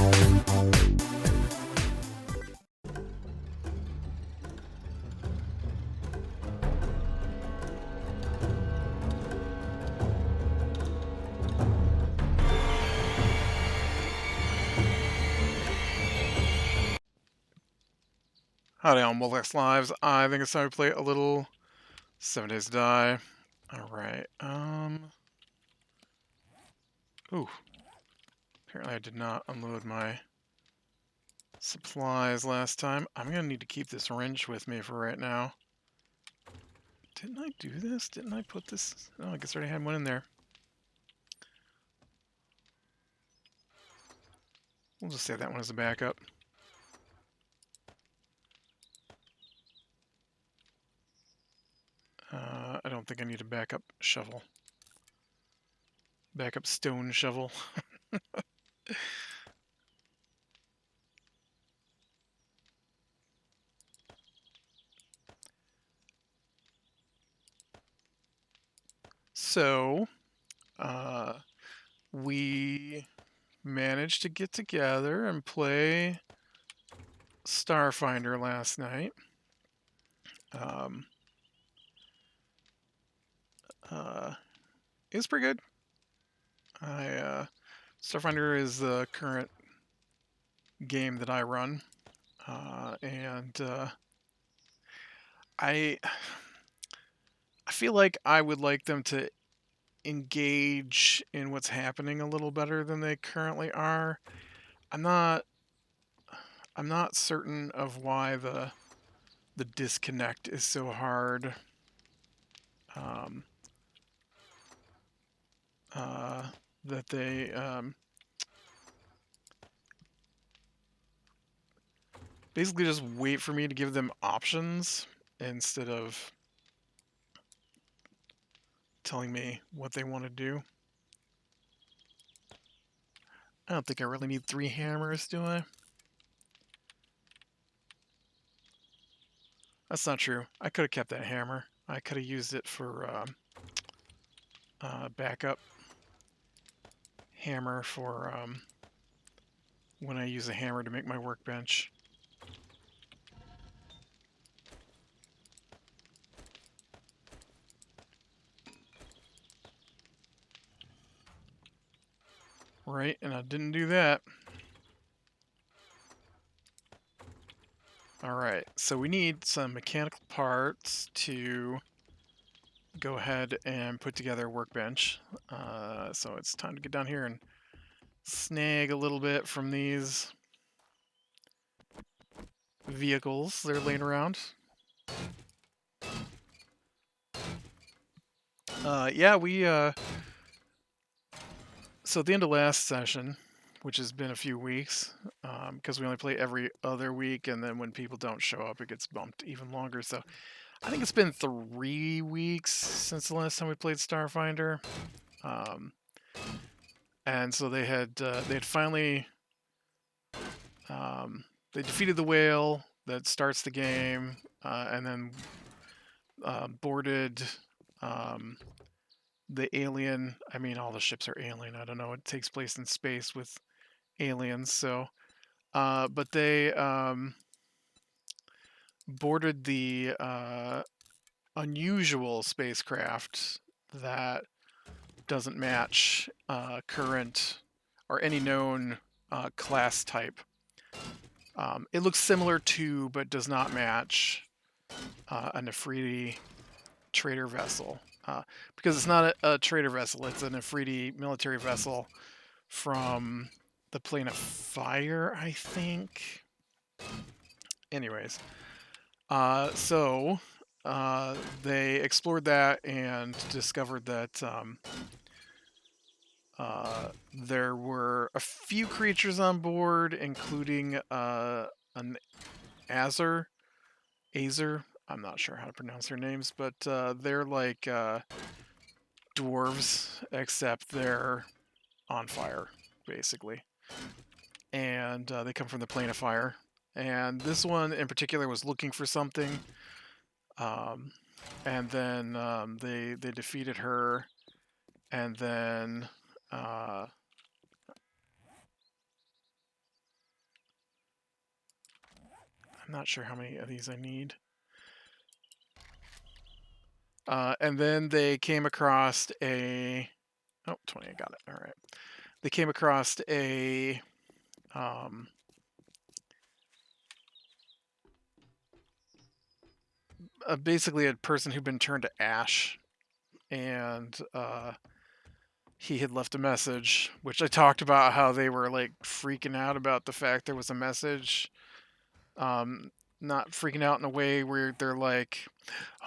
Howdy on Wolfx Lives. I think it's time to play a little 7 Days to Die. Alright, ooh. Apparently I did not unload my supplies last time. I'm gonna need to keep this wrench with me for right now. Didn't I do this? Didn't I put this? Oh, I guess I already had one in there. We'll just say that one as a backup. I don't think I need a backup shovel. Backup stone shovel. So, we managed to get together and play Starfinder last night. It was pretty good. Starfinder is the current game that I run, and I feel like I would like them to engage in what's happening a little better than they currently are. I'm not certain of why the disconnect is so hard. That they basically just wait for me to give them options instead of telling me what they want to do. I don't think I really need 3 hammers, do I? That's not true. I could have kept that hammer. I could have used it for backup hammer for when I use a hammer to make my workbench. Right, and I didn't do that. Alright, so we need some mechanical parts to go ahead and put together a workbench. So it's time to get down here and snag a little bit from these vehicles that are laying around. Yeah, we so at the end of last session, which has been a few weeks, because we only play every other week, and then when people don't show up, it gets bumped even longer. So I think it's been 3 weeks since the last time we played Starfinder, and so they had finally they defeated the whale that starts the game, and then boarded the alien. I mean, all the ships are alien. I don't know. It takes place in space with aliens. So, but they boarded the unusual spacecraft that doesn't match current or any known class type. It looks similar to, but does not match a Nefriti trader vessel. Because it's not a trader vessel, it's a Nefriti military vessel from the Plane of Fire, I think. Anyways, so they explored that and discovered that there were a few creatures on board, including an Azer. I'm not sure how to pronounce their names, but they're like dwarves, except they're on fire, basically. And they come from the Plane of Fire. And this one in particular was looking for something. And then they defeated her. And then not sure how many of these I need. And then they came across a... Oh, 20, I got it. All right. They came across basically a person who'd been turned to ash, and he had left a message, which I talked about how they were like freaking out about the fact there was a message. Not freaking out in a way where they're like,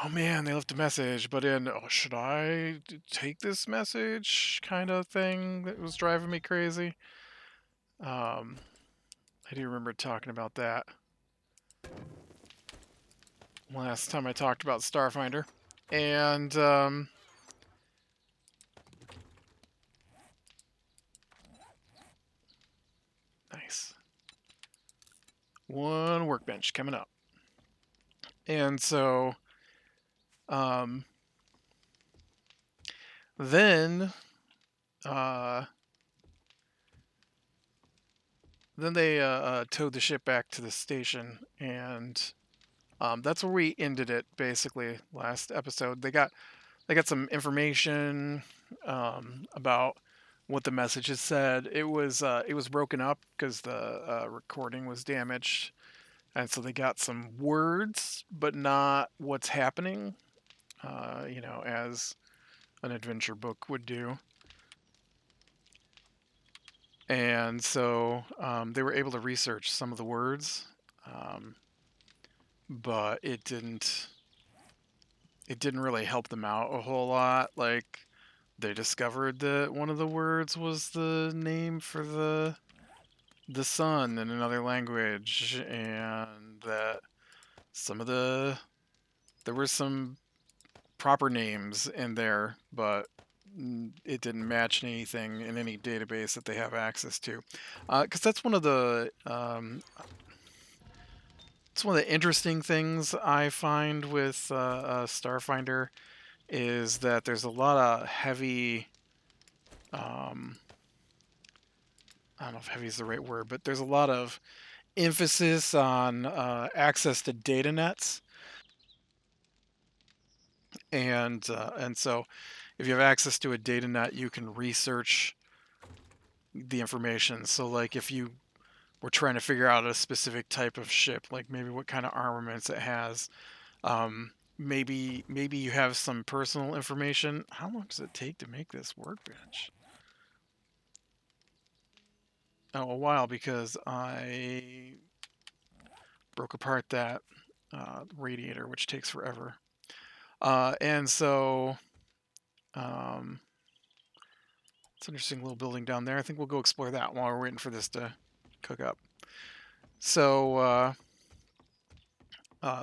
oh man, they left a message, but in, oh, should I take this message kind of thing that was driving me crazy. I do remember talking about that last time I talked about Starfinder. And nice. One workbench coming up. And so then they towed the ship back to the station, and that's where we ended it basically last episode. They got some information about what the messages said. It was broken up because the recording was damaged, and so they got some words, but not what's happening. As an adventure book would do. And so they were able to research some of the words, but it didn't really help them out a whole lot. Like, they discovered that one of the words was the name for the sun in another language, and that there were some proper names in there, but it didn't match anything in any database that they have access to. Because that's one of the it's one of the interesting things I find with Starfinder is that there's a lot of heavy. I don't know if heavy is the right word, but there's a lot of emphasis on access to data nets, and so if you have access to a data net, you can research the information. So, like, if you were trying to figure out a specific type of ship, like maybe what kind of armaments it has, maybe you have some personal information. How long does it take to make this workbench? Oh, a while, because I broke apart that radiator, which takes forever. And so it's an interesting little building down there. I think we'll go explore that while we're waiting for this to cook up. So,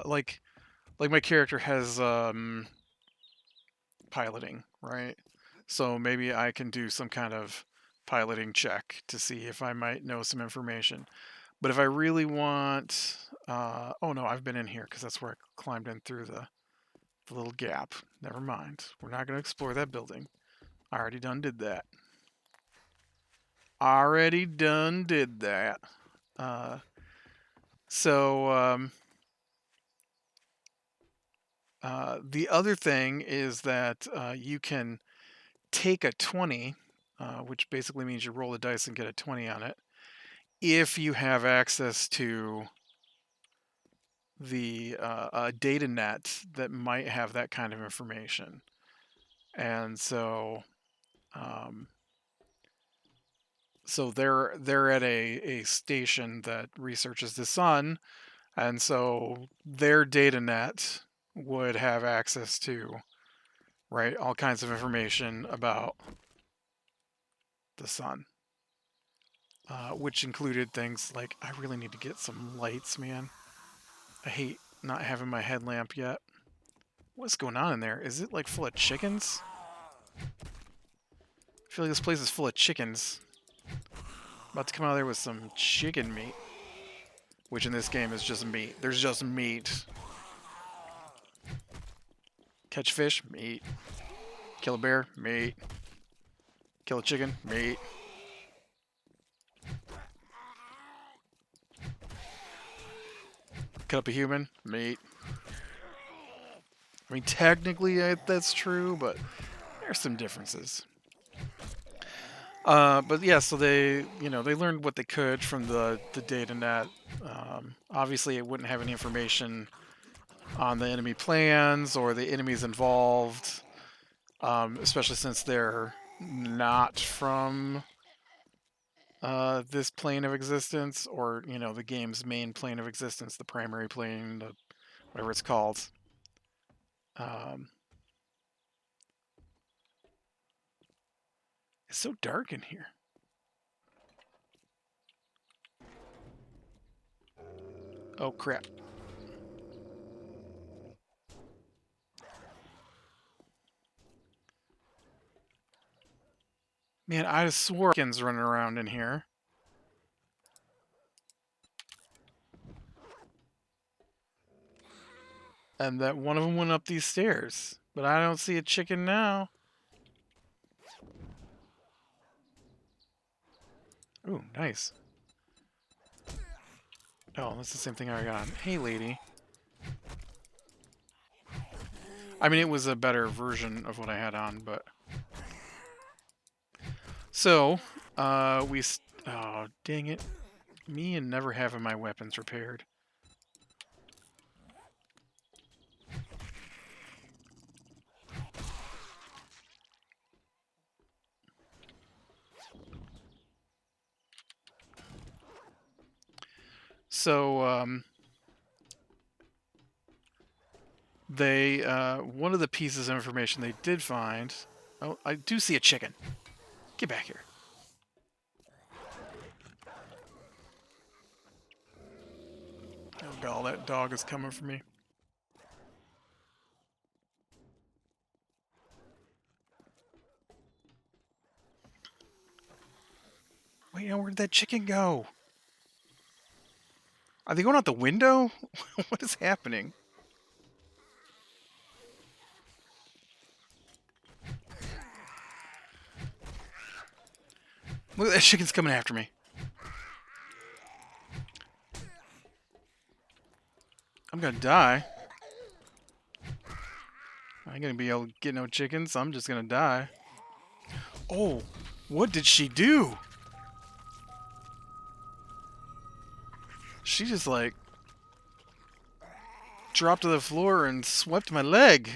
like my character has piloting, right? So maybe I can do some kind of piloting check to see if I might know some information. But if I really want, oh no, I've been in here because that's where I climbed in through the little gap. Never mind. We're not going to explore that building. I already done did that. Already done did that. So the other thing is that you can take a 20, which basically means you roll the dice and get a 20 on it, if you have access to the data net that might have that kind of information. And so they're at a station that researches the sun, and so their data net would have access to, right, all kinds of information about the sun, which included things like, I really need to get some lights, man. I hate not having my headlamp yet. What's going on in there? Is it like full of chickens? I feel like this place is full of chickens. About to come out of there with some chicken meat, which in this game is just meat. There's just meat. Catch fish, meat. Kill a bear, meat. Kill a chicken, meat. Cut up a human, mate. I mean, technically that's true, but there's some differences. But yeah, so they, they learned what they could from the data net. Obviously, it wouldn't have any information on the enemy plans or the enemies involved, especially since they're not from this plane of existence, or the game's main plane of existence, the primary plane, whatever it's called. Um, it's so dark in here. Oh crap. Man, I swore chickens running around in here. And that one of them went up these stairs. But I don't see a chicken now. Ooh, nice. Oh, that's the same thing I got. Hey, lady. I mean, it was a better version of what I had on, but... So, oh, dang it. Me and never having my weapons repaired. So, one of the pieces of information they did find... Oh, I do see a chicken. Get back here. Oh, God, that dog is coming for me. Wait, now where'd that chicken go? Are they going out the window? What is happening? Look, that chicken's coming after me. I'm gonna die. I ain't gonna be able to get no chickens, so I'm just gonna die. Oh, what did she do? She just, like, dropped to the floor and swept my leg.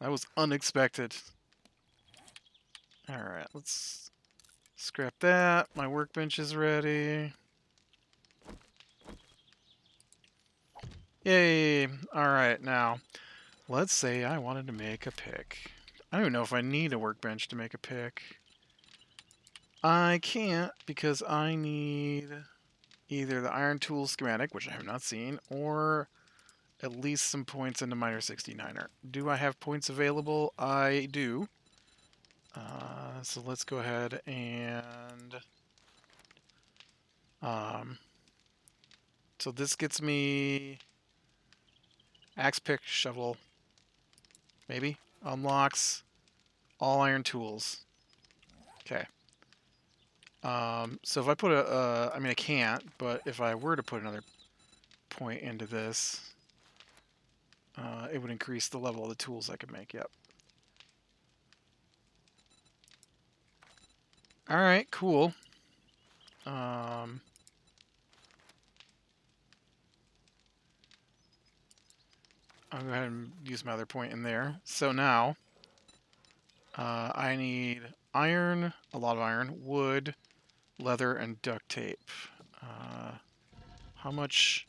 That was unexpected. Alright, let's scrap that. My workbench is ready. Yay! Alright, now, let's say I wanted to make a pick. I don't even know if I need a workbench to make a pick. I can't, because I need either the iron tool schematic, which I have not seen, or at least some points into Miner 69er. Do I have points available? I do. So let's go ahead and... so this gets me... axe pick, shovel, maybe? Unlocks all iron tools. Okay. So if I put I mean I can't, but if I were to put another point into this, it would increase the level of the tools I could make, yep. Alright, cool. I'll go ahead and use my other point in there. So now, I need iron, a lot of iron, wood, leather, and duct tape. How much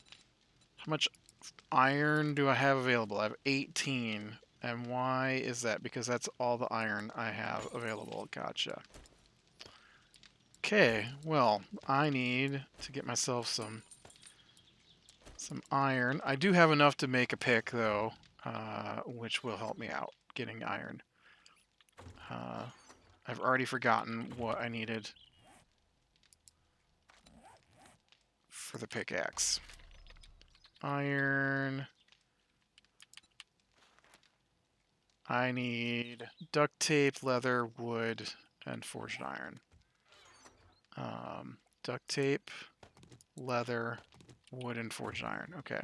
iron do I have available? I have 18. And why is that? Because that's all the iron I have available. Gotcha. Okay, well, I need to get myself some iron. I do have enough to make a pick, though, which will help me out getting iron. I've already forgotten what I needed for the pickaxe. Iron. I need duct tape, leather, wood, and forged iron. Duct tape, leather, wood, and forged iron. Okay.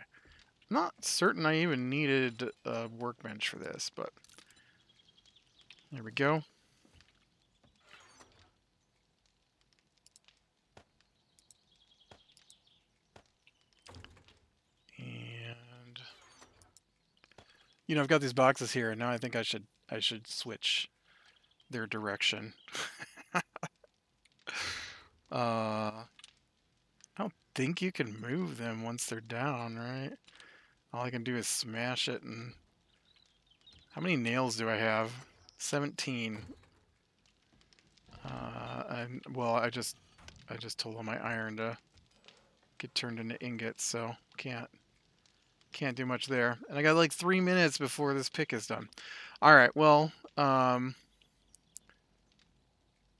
Not certain I even needed a workbench for this, but there we go. And I've got these boxes here, and now I think I should switch their direction. I don't think you can move them once they're down, right? All I can do is smash it. And how many nails do I have? 17. Well, I just told all my iron to get turned into ingots, so can't do much there. And I got like 3 minutes before this pick is done. All right, well, can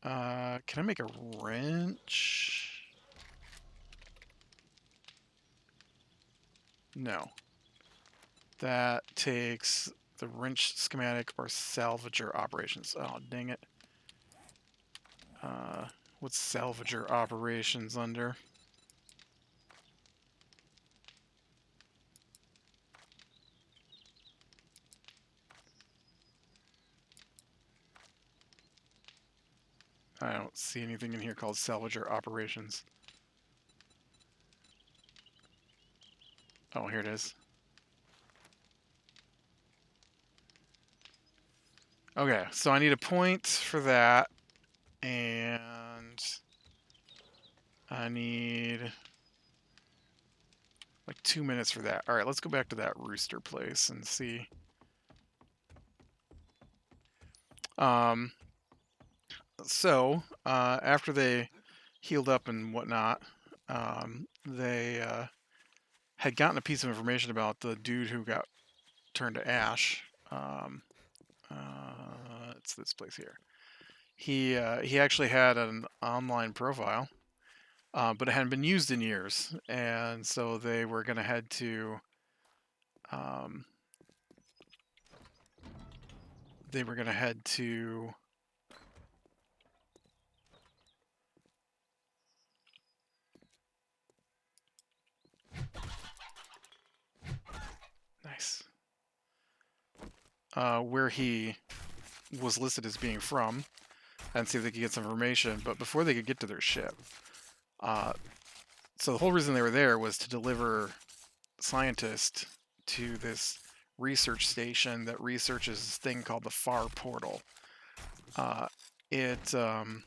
I make a wrench? No. That takes the wrench schematic or salvager operations. Oh, dang it. What's salvager operations under? I don't see anything in here called salvager operations. Oh, here it is. Okay, so I need a point for that, and I need like 2 minutes for that. All right, let's go back to that rooster place and see. So after they healed up and whatnot, they had gotten a piece of information about the dude who got turned to ash. It's this place here. He actually had an online profile, but it hadn't been used in years, and so they were going to head to nice, where he was listed as being from, and see if they could get some information. But before they could get to their ship, so the whole reason they were there was to deliver scientists to this research station that researches this thing called the Far Portal. They don't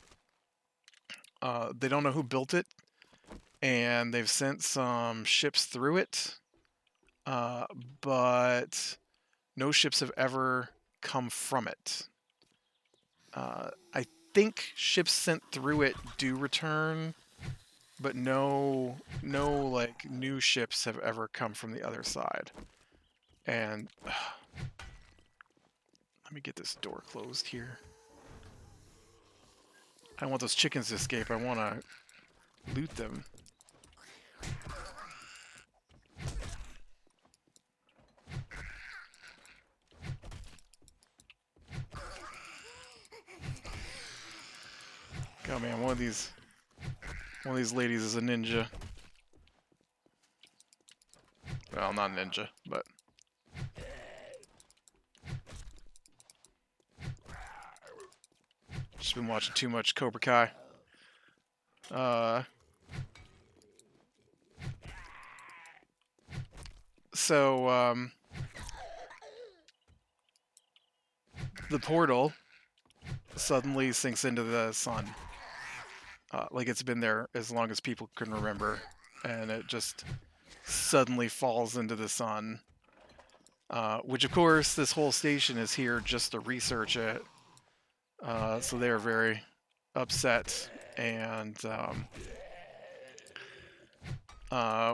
know who built it, and they've sent some ships through it, but no ships have ever come from it. I think ships sent through it do return, but no like new ships have ever come from the other side. And let me get this door closed here. I don't want those chickens to escape. I want to loot them. God, man, one of these ladies is a ninja. Well, not a ninja, but just been watching too much Cobra Kai. So the portal suddenly sinks into the sun. Like it's been there as long as people can remember, and it just suddenly falls into the sun. Which, of course, this whole station is here just to research it. So they're very upset, and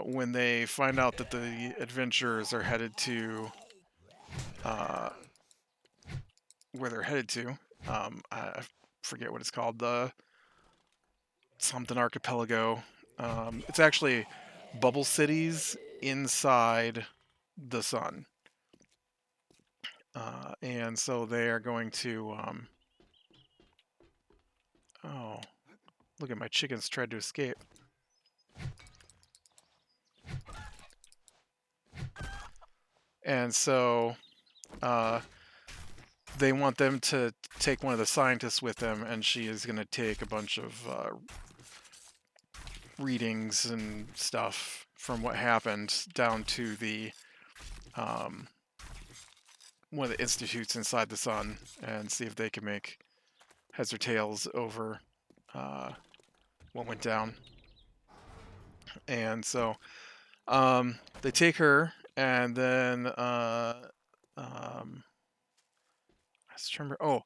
when they find out that the adventurers are headed to where they're headed to, I forget what it's called, the something archipelago. It's actually bubble cities inside the sun. And so they are going to. Oh, look at my chickens tried to escape. And so they want them to take one of the scientists with them, and she is going to take a bunch of readings and stuff from what happened down to the one of the institutes inside the sun and see if they can make heads or tails over what went down. And so they take her, and then I just remember. Oh,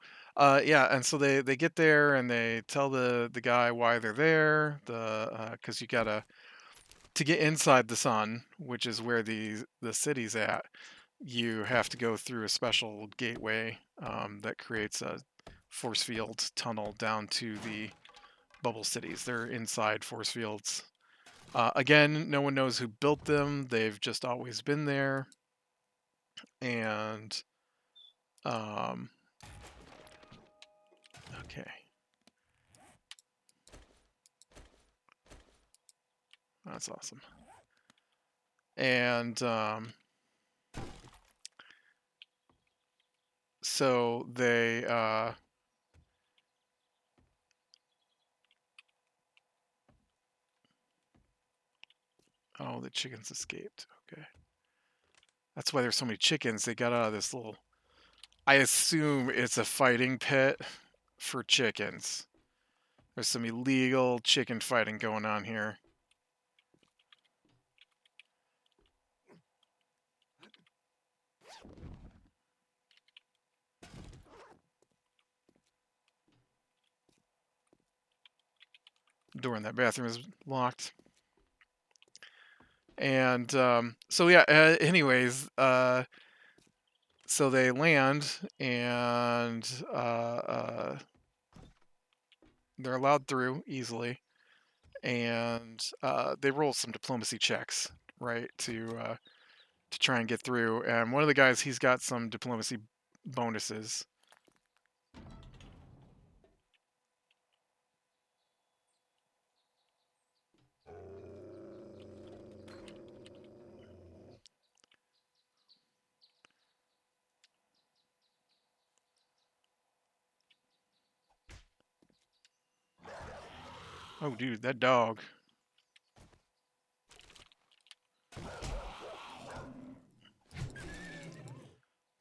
yeah. And so they get there and they tell the guy why they're there. Because you gotta to get inside the sun, which is where the city's at. You have to go through a special gateway that creates a force field tunnel down to the bubble cities. They're inside force fields. Again, no one knows who built them. They've just always been there. And okay, that's awesome. And so they oh, the chickens escaped. Okay. That's why there's so many chickens. They got out of this little I assume it's a fighting pit for chickens. There's some illegal chicken fighting going on here. Door in that bathroom is locked. And so yeah. Anyways, so they land and they're allowed through easily, and they roll some diplomacy checks, right, to try and get through. And one of the guys, he's got some diplomacy bonuses. Oh, dude, that dog.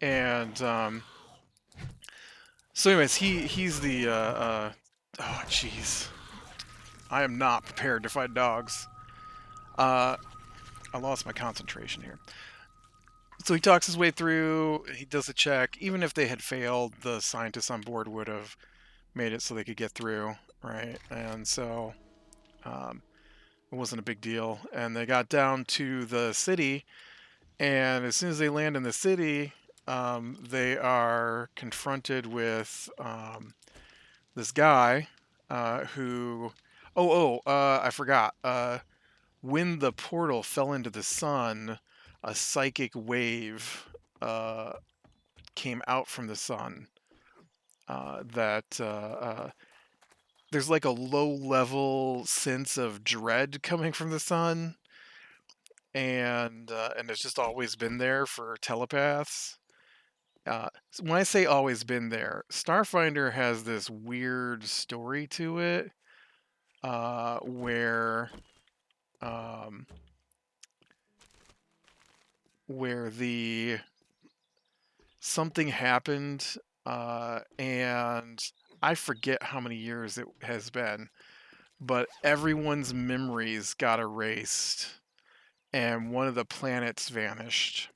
And so, anyways, he's the oh, jeez, I am not prepared to fight dogs. I lost my concentration here. So he talks his way through. He does a check. Even if they had failed, the scientists on board would have made it so they could get through, right? And so it wasn't a big deal. And they got down to the city, and as soon as they land in the city, they are confronted with this guy who. I forgot. When the portal fell into the sun, a psychic wave came out from the sun that there's like a low level sense of dread coming from the sun, and it's just always been there for telepaths. When I say always been there, Starfinder has this weird story to it, where um, the something happened, and I forget how many years it has been, but everyone's memories got erased, and one of the planets vanished.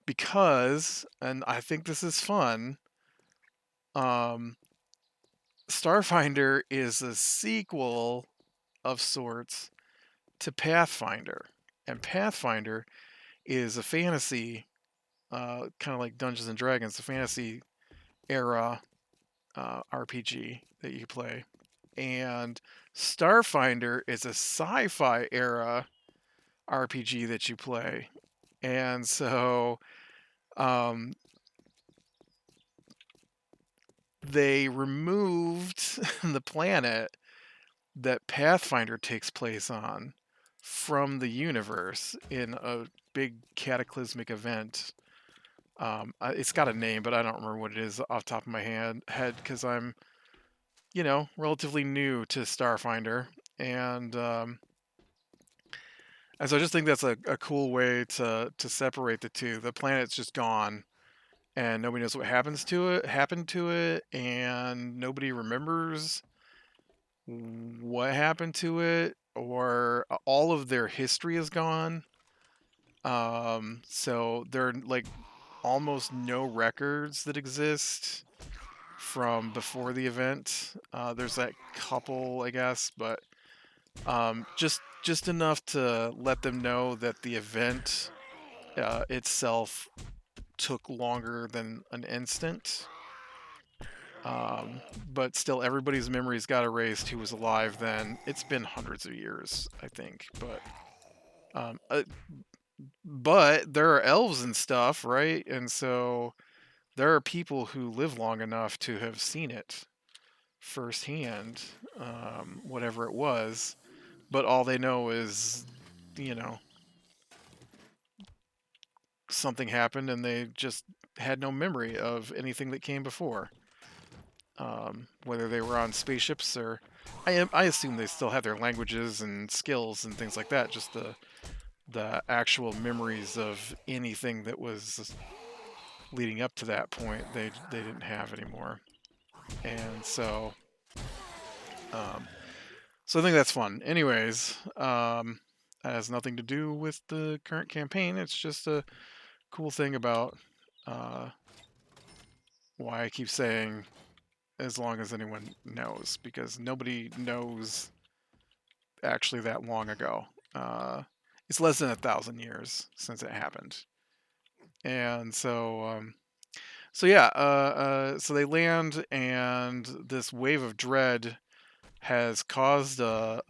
Because, and I think this is fun, um, Starfinder is a sequel of sorts to Pathfinder. And Pathfinder is a fantasy, kind of like Dungeons and Dragons, a fantasy era RPG that you play. And Starfinder is a sci-fi era RPG that you play. And so Um, they removed the planet that Pathfinder takes place on from the universe in a big cataclysmic event. It's got a name, but I don't remember what it is off the top of my head because I'm, relatively new to Starfinder, and so I just think that's a cool way to separate the two. The planet's just gone, and nobody knows what happened to it, and nobody remembers what happened to it, or all of their history is gone. So there are like almost no records that exist from before the event. There's that couple, I guess, but just enough to let them know that the event itself took longer than an instant. But still, everybody's memories got erased who was alive then. It's been hundreds of years, I think, um, uh, but there are elves and stuff, right? And so there are people who live long enough to have seen it firsthand, whatever it was. But all they know is, you know, something happened and they just had no memory of anything that came before. Whether they were on spaceships or I assume they still have their languages and skills and things like that. Just the actual memories of anything that was leading up to that point, they didn't have anymore. And um, so I think that's fun. Anyways, that has nothing to do with the current campaign. It's just a cool thing about uh, why I keep saying as long as anyone knows, because nobody knows actually that long ago. It's less than 1,000 years since it happened, and so yeah, so they land, and this wave of dread has caused a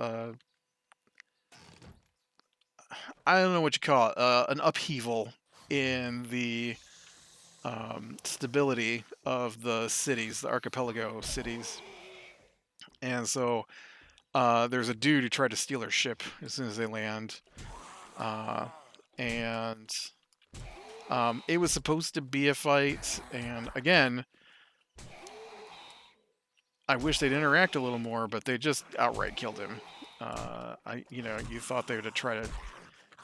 I don't know what you call it, an upheaval in the stability of the cities, the archipelago cities, and so there's a dude who tried to steal their ship as soon as they land, uh, and it was supposed to be a fight, and again, I wish they'd interact a little more, but they just outright killed him. You thought they would try to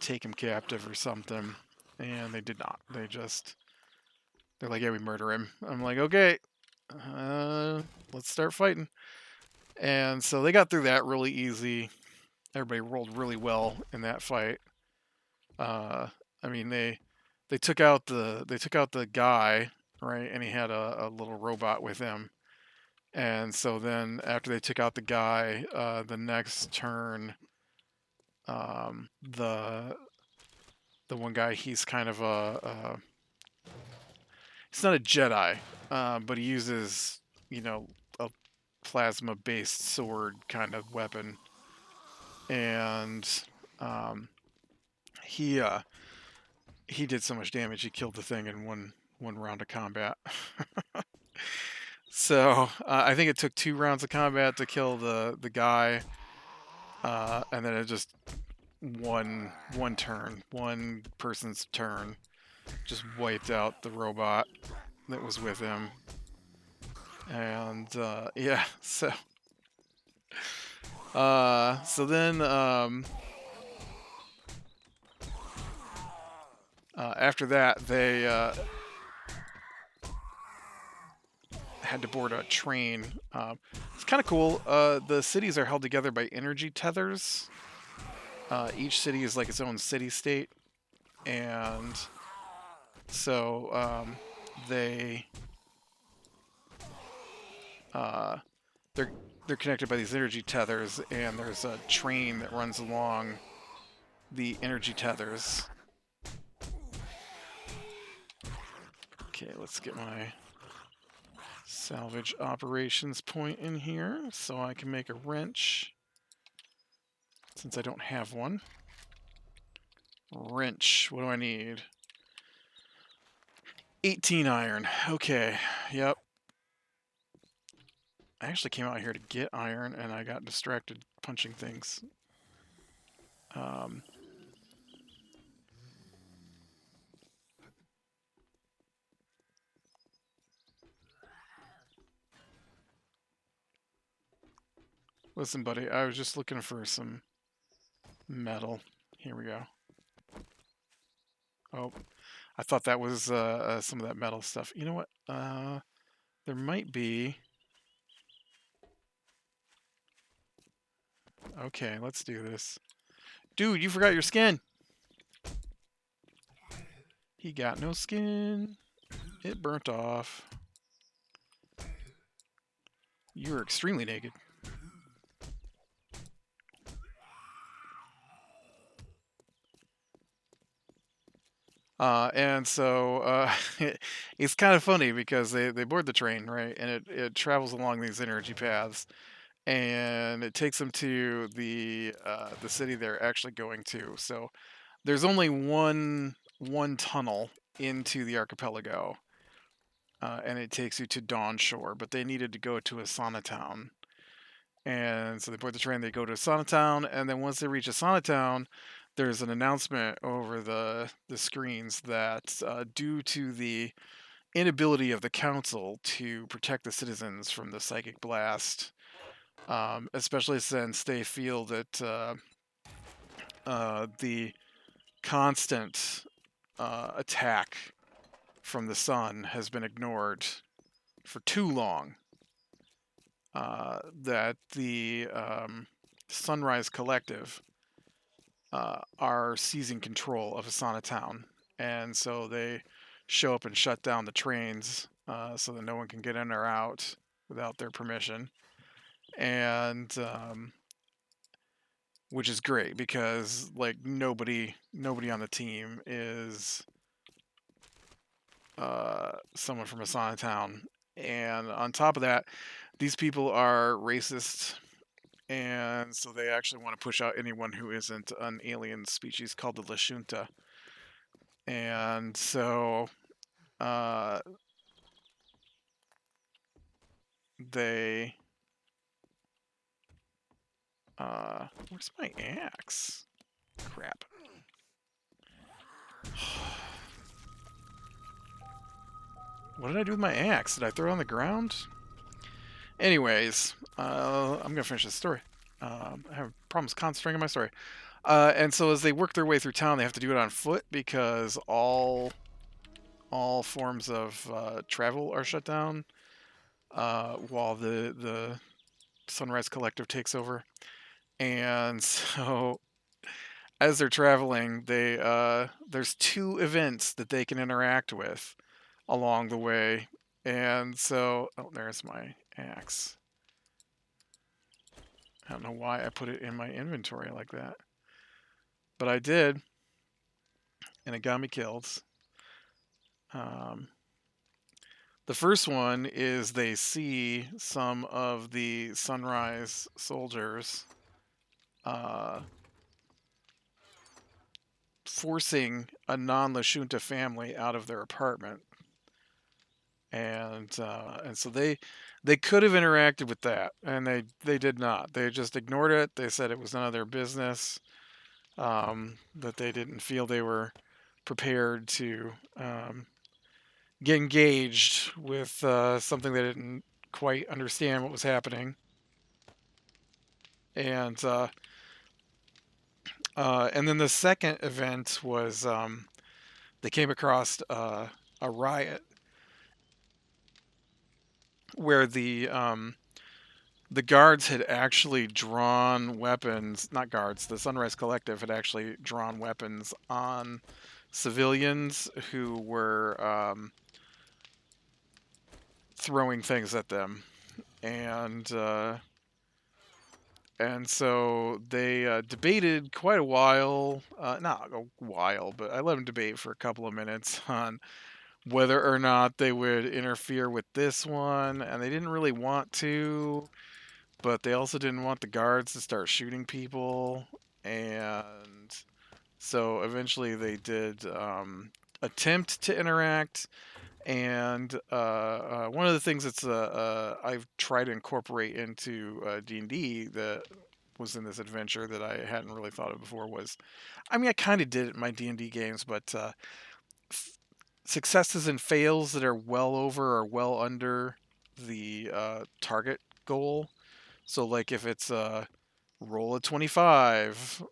take him captive or something, and they did not. They're like, yeah, we murder him. I'm like, okay, let's start fighting. And so they got through that really easy. Everybody rolled really well in that fight. Uh, I mean, they took out the guy, right, and he had a little robot with him. And so then after they took out the guy, the next turn, the one guy, he's kind of he's not a Jedi, but he uses, a plasma-based sword kind of weapon, and um, he he did so much damage. He killed the thing in one round of combat. So I think it took 2 rounds of combat to kill the guy, and then it just one turn, one person's turn, just wiped out the robot that was with him. And yeah, so then after that they had to board a train. It's kind of cool. The cities are held together by energy tethers. Each city is like its own city state, and so they uh, they're they're connected by these energy tethers, and there's a train that runs along the energy tethers. Okay, let's get my salvage operations point in here so I can make a wrench, since I don't have one. Wrench, what do I need? 18 iron. Okay. Yep. I actually came out here to get iron, and I got distracted punching things. Um, Listen, buddy, I was just looking for some metal. Here we go. Oh, I thought that was some of that metal stuff. You know what? There might be. Okay, let's do this. Dude, you forgot your skin. He got no skin. It burnt off. You're extremely naked. And so it's kind of funny because they board the train, right? And it travels along these energy paths, and it takes them to the city they're actually going to. So there's only one tunnel into the archipelago, and it takes you to Dawn Shore. But they needed to go to Asana Town, and so they board the train. They go to Asana Town, and then once they reach Asana Town, there's an announcement over the screens that due to the inability of the council to protect the citizens from the psychic blast, especially since they feel that the constant attack from the sun has been ignored for too long, that the Sunrise Collective are seizing control of Asana Town. And so they show up and shut down the trains so that no one can get in or out without their permission. And which is great because like nobody on the team is someone from Asana Town. And on top of that, these people are racist, and so they actually want to push out anyone who isn't an alien species called the Lashunta. And so uh, they. Where's my axe? Crap. What did I do with my axe? Did I throw it on the ground? Anyways, I'm gonna finish this story. I have problems concentrating on my story. And so as they work their way through town, they have to do it on foot because all forms of travel are shut down while the Sunrise Collective takes over. And so as they're traveling, they there's two events that they can interact with along the way. And so, oh, there's my axe. I don't know why I put it in my inventory like that, but I did, and it got me killed. Um, the first one is they see some of the Sunrise soldiers uh, forcing a non-Lashunta family out of their apartment, and so they could have interacted with that, and they did not. They just ignored it. They said it was none of their business. That they didn't feel they were prepared to get engaged with something they didn't quite understand what was happening. And and then the second event was they came across a riot where the guards had actually drawn weapons. Not guards. The Sunrise Collective had actually drawn weapons on civilians who were throwing things at them, and and so they debated quite a while, not a while, but I let them debate for a couple of minutes on whether or not they would interfere with this one, and they didn't really want to, but they also didn't want the guards to start shooting people, and so eventually they did attempt to interact, And one of the things that's I've tried to incorporate into D&D that was in this adventure that I hadn't really thought of before was, I mean, I kind of did it in my D&D games, but f- successes and fails that are well over or well under the target goal. So, like if it's roll a 25,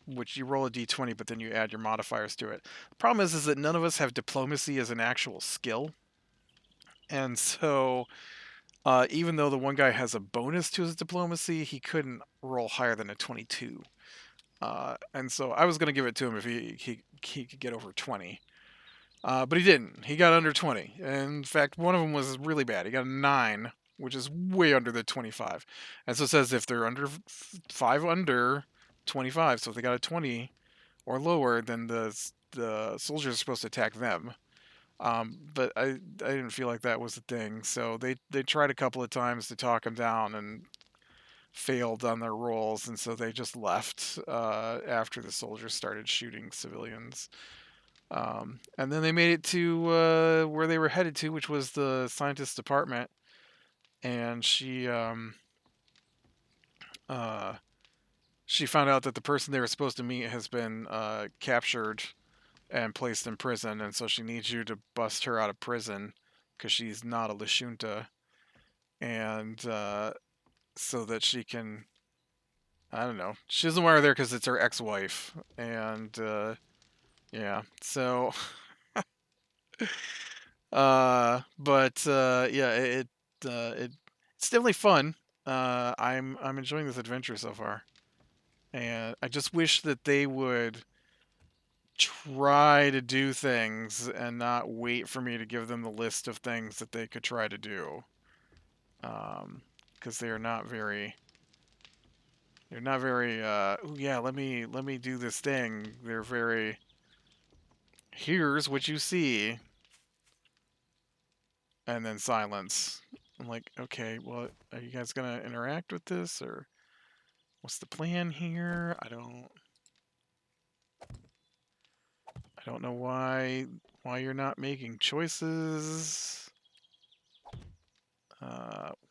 which you roll a d20, but then you add your modifiers to it. The problem is that none of us have diplomacy as an actual skill. And so, even though the one guy has a bonus to his diplomacy, he couldn't roll higher than a 22. And so I was going to give it to him if he could get over 20. But he didn't. He got under 20. And in fact, one of them was really bad. He got a 9, which is way under the 25. And so it says if they're under 5 under 25, so if they got a 20 or lower, then the soldiers are supposed to attack them. But I didn't feel like that was the thing. So they tried a couple of times to talk him down and failed on their rolls, and so they just left after the soldiers started shooting civilians. And then they made it to where they were headed to, which was the scientist department. And uh, she found out that the person they were supposed to meet has been captured and placed in prison, and so she needs you to bust her out of prison because she's not a Lashunta, and so that she can. I don't know. She doesn't want her there because it's her ex-wife, and yeah. So, but yeah, it's definitely fun. I'm enjoying this adventure so far, and I just wish that they would try to do things and not wait for me to give them the list of things that they could try to do. Because they're not very oh yeah, let me do this thing. They're very, here's what you see, and then silence. I'm like, okay, well, are you guys gonna interact with this, or what's the plan here? I don't know why you're not making choices.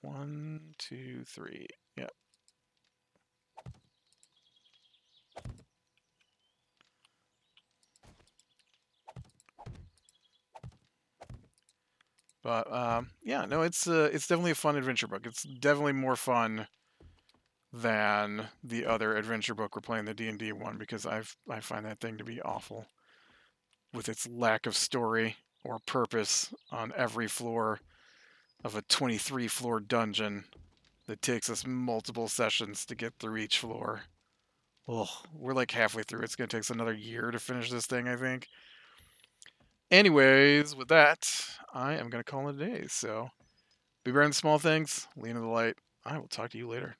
1, 2, 3. Yeah. But yeah, no, it's definitely a fun adventure book. It's definitely more fun than the other adventure book we're playing, the D&D one, because I find that thing to be awful with its lack of story or purpose on every floor of a 23 floor dungeon that takes us multiple sessions to get through each floor. Ugh, we're like halfway through. It's going to take us another year to finish this thing, I think. Anyways, with that, I am going to call it a day. So, be better than small things, lean into the light. I will talk to you later.